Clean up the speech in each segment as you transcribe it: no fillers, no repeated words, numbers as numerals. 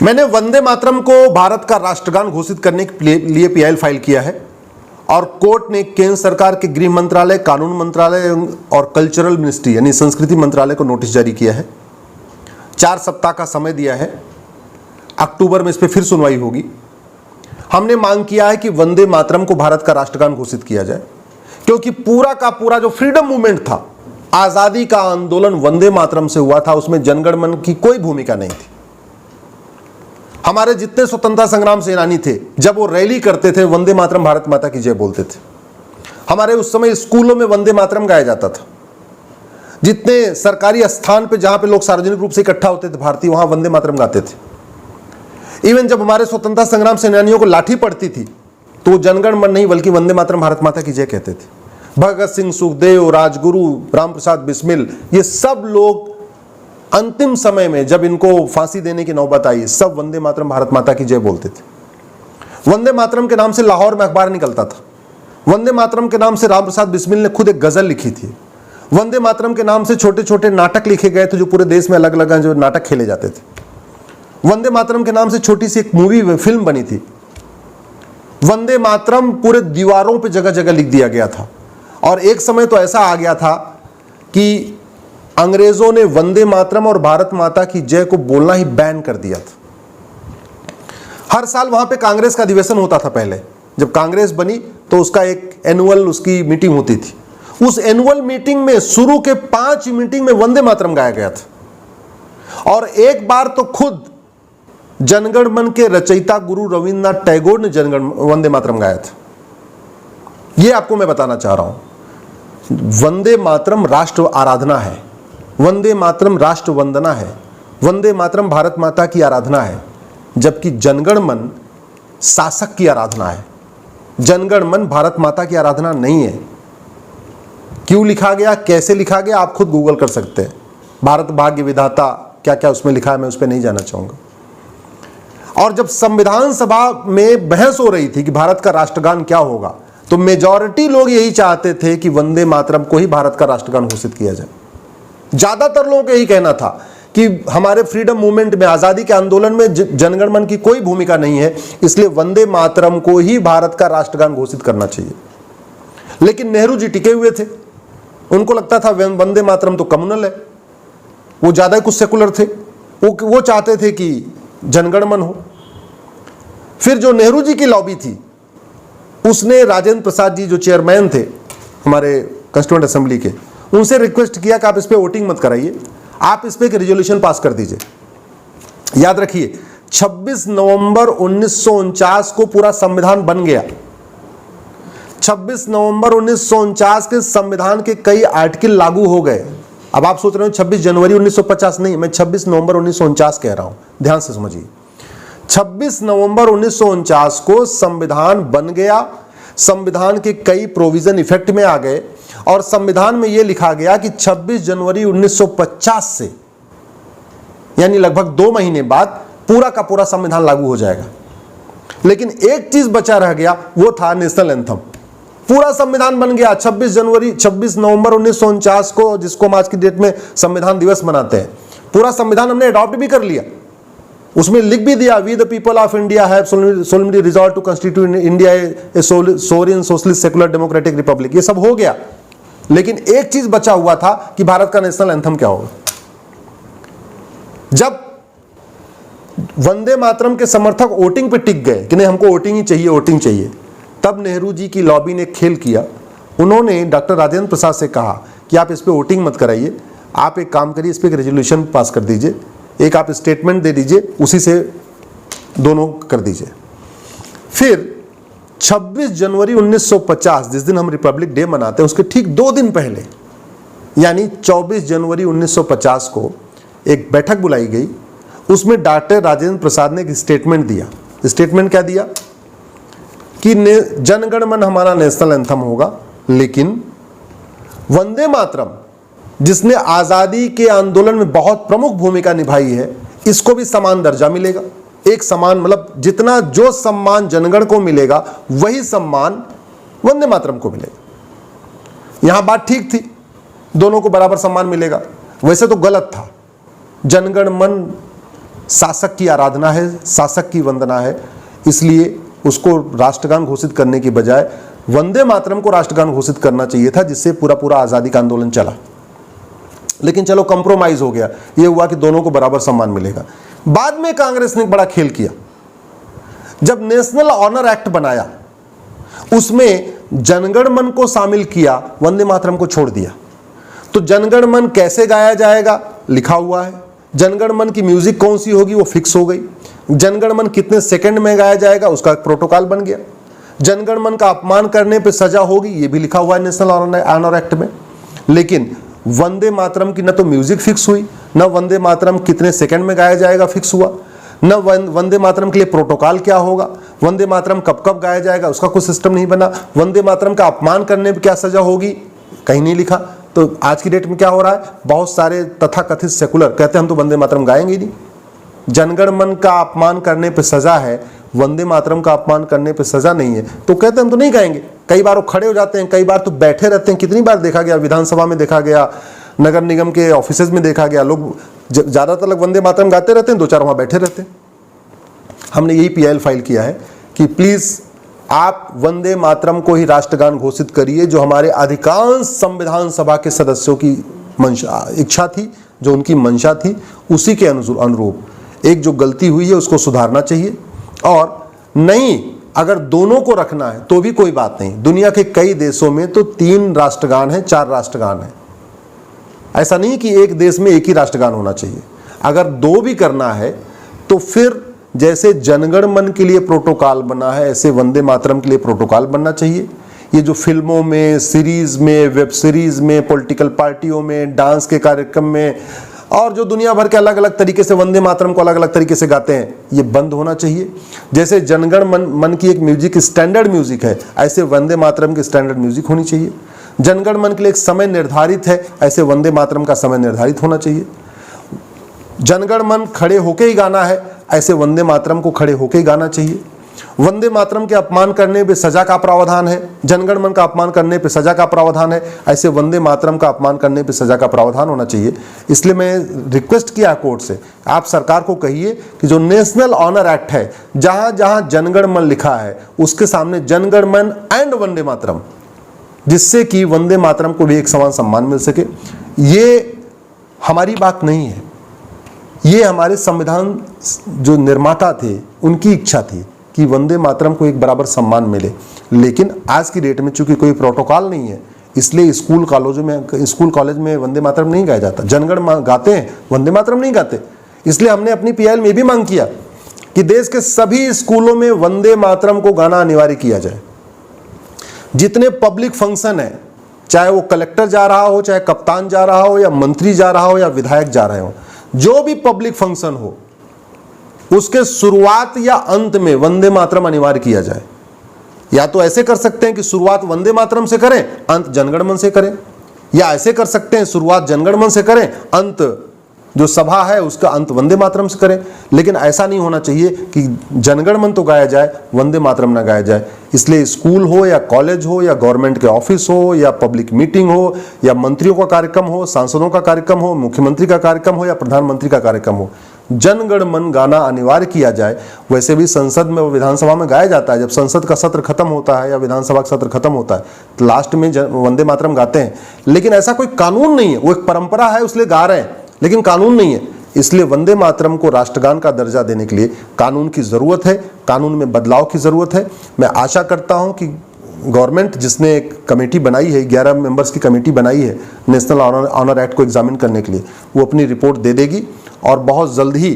मैंने वंदे मातरम को भारत का राष्ट्रगान घोषित करने के लिए पीआईएल फाइल किया है और कोर्ट ने केंद्र सरकार के गृह मंत्रालय, कानून मंत्रालय और कल्चरल मिनिस्ट्री यानी संस्कृति मंत्रालय को नोटिस जारी किया है। 4 सप्ताह का समय दिया है। अक्टूबर में इस पर फिर सुनवाई होगी। हमने मांग किया है कि वंदे मातरम को भारत का राष्ट्रगान घोषित किया जाए, क्योंकि पूरा का पूरा जो फ्रीडम मूवमेंट था, आजादी का आंदोलन वंदे मातरम से हुआ था। उसमें जनगण मन की कोई भूमिका नहीं थी। हमारे जितने स्वतंत्रता संग्राम सेनानी थे, जब वो रैली करते थे वंदे मातरम भारत माता की जय बोलते थे। हमारे उस समय स्कूलों में वंदे मातरम गाया जाता था। जितने सरकारी स्थान पे जहां पे लोग सार्वजनिक रूप से इकट्ठा होते थे भारतीय, वहां वंदे मातरम गाते थे। इवन जब हमारे स्वतंत्रता संग्राम सेनानियों को लाठी पड़ती थी तो जनगण मन नहीं बल्कि वंदे मातरम भारत माता की जय कहते थे। भगत सिंह, सुखदेव, राजगुरु, राम प्रसाद बिस्मिल, ये सब लोग अंतिम समय में जब इनको फांसी देने की नौबत आई, सब वंदे मातरम भारत माता की जय बोलते थे। वंदे मातरम के नाम से लाहौर में अखबार निकलता था। वंदे मातरम के नाम से राम प्रसाद बिस्मिल ने खुद एक गजल लिखी थी। वंदे मातरम के नाम से छोटे छोटे नाटक लिखे गए थे, जो पूरे देश में अलग अलग जो नाटक खेले जाते थे। वंदे मातरम के नाम से छोटी सी एक मूवी फिल्म बनी थी। वंदे मातरम पूरे दीवारों पे जगह जगह लिख दिया गया था। और एक समय तो ऐसा आ गया था कि अंग्रेजों ने वंदे मातरम और भारत माता की जय को बोलना ही बैन कर दिया था। हर साल वहां पे कांग्रेस का अधिवेशन होता था। पहले जब कांग्रेस बनी तो उसका एक एनुअल उसकी मीटिंग होती थी। उस एनुअल मीटिंग में शुरू के 5 मीटिंग में वंदे मातरम गाया गया था। और एक बार तो खुद जनगण मन के रचयिता गुरु रविंद्रनाथ टैगोर ने वंदे मातरम गाया था। यह आपको मैं बताना चाह रहा हूं। वंदे मातरम राष्ट्र आराधना है। वंदे मातरम राष्ट्र वंदना है। वंदे मातरम भारत माता की आराधना है, जबकि जनगण मन शासक की आराधना है। जनगण मन भारत माता की आराधना नहीं है। क्यों लिखा गया, कैसे लिखा गया, आप खुद गूगल कर सकते हैं। भारत भाग्य विधाता क्या क्या उसमें लिखा है, मैं उस पर नहीं जाना चाहूंगा। और जब संविधान सभा में बहस हो रही थी कि भारत का राष्ट्रगान क्या होगा, तो मेजॉरिटी लोग यही चाहते थे कि वंदे मातरम को ही भारत का राष्ट्रगान घोषित किया जाए। ज्यादातर लोगों का यही कहना था कि हमारे फ्रीडम मूवमेंट में, आजादी के आंदोलन में जनगण मन की कोई भूमिका नहीं है, इसलिए वंदे मातरम को ही भारत का राष्ट्रगान घोषित करना चाहिए। लेकिन नेहरू जी टिके हुए थे। उनको लगता था वंदे मातरम तो कम्युनल है, वो ज्यादा कुछ सेकुलर थे। वो चाहते थे कि जनगण मन हो। फिर जो नेहरू जी की लॉबी थी, उसने राजेंद्र प्रसाद जी जो चेयरमैन थे हमारे कॉन्स्टिट्यूएंट असेंबली के, उनसे रिक्वेस्ट किया कि आप इस पे वोटिंग मत कराइए, आप इस पे एक रेजोल्यूशन पास कर दीजिए। याद रखिए, 26 नवंबर 1949 को पूरा संविधान बन गया। 26 नवंबर 1949 के संविधान के कई आर्टिकल लागू हो गए। अब आप सोच रहे हो 26 जनवरी 1950 नहीं, मैं 26 नवंबर 1949 कह रहा हूं, ध्यान से समझिए। 26 नवंबर 1949 को संविधान बन गया। संविधान के कई प्रोविजन इफेक्ट में आ गए और संविधान में यह लिखा गया कि 26 जनवरी 1950 से, यानी लगभग 2 महीने बाद पूरा का पूरा संविधान लागू हो जाएगा। लेकिन एक चीज बचा रह गया, वो था नेशनल एंथम। पूरा संविधान बन गया 26 नवंबर 1949 को, जिसको हम आज की डेट में संविधान दिवस मनाते हैं। पूरा संविधान हमने अडॉप्ट भी कर लिया। उसमें लिख भी दिया, we the people of India have solemnly resolve to constitute India a sovereign socialist secular democratic republic. ये सब हो गया, लेकिन एक चीज बचा हुआ था कि भारत का नेशनल एंथम क्या होगा। जब वंदे मातरम के समर्थक वोटिंग पे टिक गए कि नहीं, हमको वोटिंग ही चाहिए, वोटिंग चाहिए, तब नेहरू जी की लॉबी ने खेल किया। उन्होंने डॉक्टर राजेंद्र प्रसाद से कहा कि आप इस पे वोटिंग मत कराइए, आप एक काम करिए, इस पे एक रेजोल्यूशन पास कर दीजिए, एक आप स्टेटमेंट दे दीजिए, उसी से दोनों कर दीजिए। फिर 26 जनवरी 1950, जिस दिन हम रिपब्लिक डे मनाते हैं, उसके ठीक 2 दिन पहले, यानी 24 जनवरी 1950 को एक बैठक बुलाई गई। उसमें डॉक्टर राजेंद्र प्रसाद ने एक स्टेटमेंट दिया। स्टेटमेंट क्या दिया कि जनगण मन हमारा नेशनल एंथम होगा, लेकिन वंदे मातरम, जिसने आजादी के आंदोलन में बहुत प्रमुख भूमिका निभाई है, इसको भी समान दर्जा मिलेगा। एक समान मतलब जितना जो सम्मान जनगण को मिलेगा, वही सम्मान वंदे मातरम को मिलेगा। यहां बात ठीक थी, दोनों को बराबर सम्मान मिलेगा। वैसे तो गलत था। जनगण मन शासक की आराधना है, शासक की वंदना है, इसलिए उसको राष्ट्रगान घोषित करने की बजाय वंदे मातरम को राष्ट्रगान घोषित करना चाहिए था, जिससे पूरा पूरा आज़ादी का आंदोलन चला। लेकिन चलो कंप्रोमाइज हो गया, ये हुआ कि दोनों को बराबर सम्मान मिलेगा। बाद में कांग्रेस ने एक बड़ा खेल किया, जब नेशनल ऑनर एक्ट बनाया उसमें जनगण मन को शामिल किया, वंदे मातरम को छोड़ दिया। तो जनगण मन कैसे गाया जाएगा लिखा हुआ है, जनगण मन की म्यूजिक कौन सी होगी वो फिक्स हो गई, जनगण मन कितने सेकंड में गाया जाएगा उसका एक प्रोटोकॉल बन गया, जनगण मन का अपमान करने पे सजा होगी ये भी लिखा हुआ है नेशनल ऑनर एक्ट में। लेकिन वंदे मातरम की न तो म्यूजिक फिक्स हुई, न वंदे मातरम कितने सेकंड में गाया जाएगा फिक्स हुआ, न वंदे मातरम के लिए प्रोटोकॉल क्या होगा, वंदे मातरम कब कब गाया जाएगा उसका कोई सिस्टम नहीं बना, वंदे मातरम का अपमान करने पर क्या सजा होगी कहीं नहीं लिखा। तो आज की डेट में क्या हो रहा है, बहुत सारे तथाकथित सेकुलर कहते हैं हम तो वंदे मातरम गाएंगे नहीं, जनगण मन का अपमान करने पर सजा है, वंदे मातरम का अपमान करने पे सजा नहीं है, तो कहते हैं हम तो नहीं गाएंगे। कई बार वो खड़े हो जाते हैं, कई बार तो बैठे रहते हैं, कितनी बार देखा गया, विधानसभा में देखा गया, नगर निगम के ऑफिसेज में देखा गया, लोग ज़्यादातर लोग वंदे मातरम गाते रहते हैं, दो चार वहाँ बैठे रहते हैं। हमने यही PIL फाइल किया है कि प्लीज़ आप वंदे मातरम को ही राष्ट्रगान घोषित करिए, जो हमारे अधिकांश संविधान सभा के सदस्यों की इच्छा थी, जो उनकी मंशा थी, उसी के अनुरूप एक जो गलती हुई है उसको सुधारना चाहिए। और नहीं, अगर दोनों को रखना है तो भी कोई बात नहीं, दुनिया के कई देशों में तो 3 राष्ट्रगान है, 4 राष्ट्रगान है, ऐसा नहीं कि एक देश में एक ही राष्ट्रगान होना चाहिए। अगर 2 भी करना है तो फिर जैसे जनगण मन के लिए प्रोटोकॉल बना है ऐसे वंदे मातरम के लिए प्रोटोकॉल बनना चाहिए। ये जो फिल्मों में, सीरीज में, वेब सीरीज में, पॉलिटिकल पार्टियों में, डांस के कार्यक्रम में और जो दुनिया भर के अलग अलग तरीके से वंदे मातरम को अलग अलग तरीके से गाते हैं, ये बंद होना चाहिए। जैसे जनगण मन की एक म्यूजिक स्टैंडर्ड म्यूजिक है, ऐसे वंदे मातरम की स्टैंडर्ड म्यूजिक होनी चाहिए। जनगण मन के लिए एक समय निर्धारित है, ऐसे वंदे मातरम का समय निर्धारित होना चाहिए। जनगण मन खड़े होके ही गाना है, ऐसे वंदे मातरम को खड़े होके ही गाना चाहिए। वंदे मातरम के अपमान करने पे सजा का प्रावधान है, जनगण मन का अपमान करने पे सजा का प्रावधान है, ऐसे वंदे मातरम का अपमान करने पे सजा का प्रावधान होना चाहिए। इसलिए मैं रिक्वेस्ट किया कोर्ट से, आप सरकार को कहिए कि जो नेशनल ऑनर एक्ट है, जहां जहां जनगण मन लिखा है उसके सामने जनगण मन एंड वंदे मातरम, जिससे कि वंदे मातरम को भी एक समान सम्मान मिल सके। ये हमारी बात नहीं है, ये हमारे संविधान जो निर्माता थे उनकी इच्छा थी कि वंदे मातरम को एक बराबर सम्मान मिले। लेकिन आज की डेट में चूंकि कोई प्रोटोकॉल नहीं है, इसलिए स्कूल कॉलेज में वंदे मातरम नहीं गाया जाता। जनगण गाते हैं, वंदे मातरम नहीं गाते। इसलिए हमने अपनी PIL में भी मांग किया कि देश के सभी स्कूलों में वंदे मातरम को गाना अनिवार्य किया जाए। जितने पब्लिक फंक्शन है, चाहे वो कलेक्टर जा रहा हो, चाहे कप्तान जा रहा हो, या मंत्री जा रहा हो, या विधायक जा रहे हो, जो भी पब्लिक फंक्शन हो, उसके शुरुआत या अंत में वंदे मातरम अनिवार्य किया जाए। या तो ऐसे कर सकते हैं कि शुरुआत वंदे मातरम से करें, अंत जनगण मन से करें, या ऐसे कर सकते हैं शुरुआत जनगण मन से करें, अंत जो सभा है उसका अंत वंदे मातरम से करें। लेकिन ऐसा नहीं होना चाहिए कि जनगण मन तो गाया जाए, वंदे मातरम ना गाया जाए। इसलिए स्कूल हो या कॉलेज हो या गवर्नमेंट के ऑफिस हो या पब्लिक मीटिंग हो या मंत्रियों का कार्यक्रम हो, सांसदों का कार्यक्रम हो, मुख्यमंत्री का कार्यक्रम हो या प्रधानमंत्री का कार्यक्रम हो, जनगण मन गाना अनिवार्य किया जाए। वैसे भी संसद में, विधानसभा में गाया जाता है। जब संसद का सत्र खत्म होता है या विधानसभा का सत्र खत्म होता है तो लास्ट में वंदे मातरम गाते हैं। लेकिन ऐसा कोई कानून नहीं है, वो एक परंपरा है, इसलिए गा रहे हैं, लेकिन कानून नहीं है। इसलिए वंदे मातरम को राष्ट्रगान का दर्जा देने के लिए कानून की ज़रूरत है, कानून में बदलाव की ज़रूरत है। मैं आशा करता हूं कि गवर्नमेंट, जिसने एक कमेटी बनाई है, 11 मेंबर्स की कमेटी बनाई है नेशनल ऑनर एक्ट को एग्जामिन करने के लिए, वो अपनी रिपोर्ट दे देगी और बहुत जल्द ही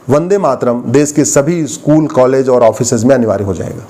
वंदे मातरम देश के सभी स्कूल, कॉलेज और ऑफिसेज में अनिवार्य हो जाएगा।